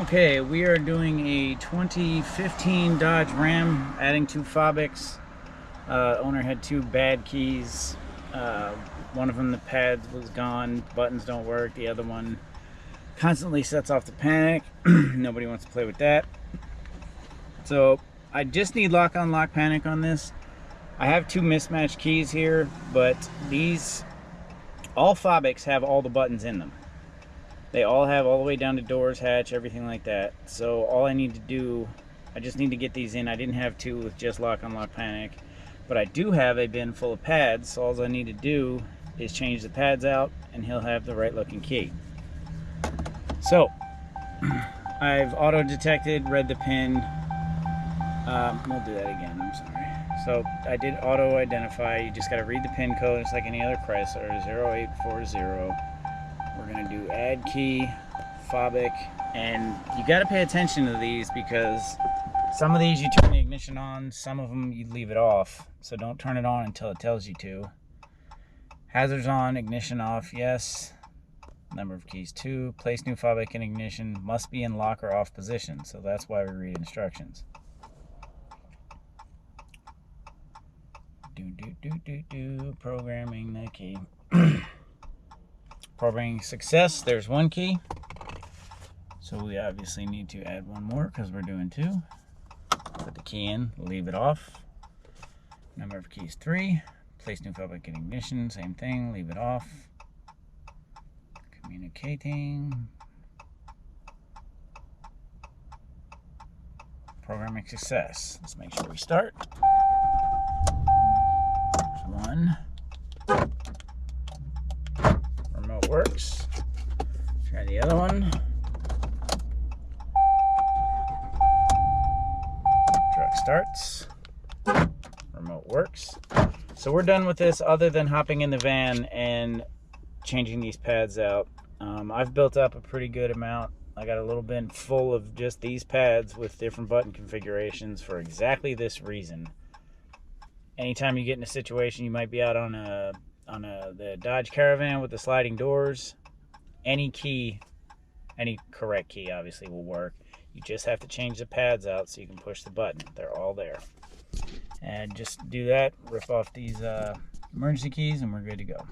Okay, we are doing a 2015 Dodge Ram, adding 2 FOBIKs. Owner had 2 bad keys. One of them, the pad was gone, buttons don't work. The other one constantly sets off the panic. Nobody wants to play with that. So I just need lock-on-lock panic on this. I have 2 mismatched keys here, but all FOBIKs have all the buttons in them. They all have all the way down to doors, hatch, everything like that. So all I need to do, I just need to get these in. I didn't have 2 with just lock-on-lock panic, but I do have a bin full of pads. So all I need to do is change the pads out and he'll have the right looking key. So I've auto detected, read the pin. We'll do that again, I'm sorry. So I did auto identify. You just got to read the pin code. It's like any other Chrysler, 0840. We're going to do add key, FOBIK, and you got to pay attention to these because some of these you turn the ignition on, some of them you leave it off. So don't turn it on until it tells you to. Hazards on, ignition off, yes. Number of keys 2. Place new FOBIK in ignition, must be in lock or off position. So that's why we read instructions. Programming the key. Programming success, there's 1 key. So we obviously need to add 1 more because we're doing 2. Put the key in, leave it off. Number of keys 3. Place new FOBIK in ignition, same thing, leave it off. Communicating. Programming success. Let's make sure we start. There's 1. Remote works. Try the other one. Truck starts. Remote works. So we're done with this other than hopping in the van and changing these pads out. I've built up a pretty good amount. I got a little bin full of just these pads with different button configurations for exactly this reason. Anytime you get in a situation, you might be out on the Dodge Caravan with the sliding doors, any key, any correct key obviously will work. You just have to change the pads out so you can push the button. They're all there. And just do that, rip off these emergency keys, and we're good to go.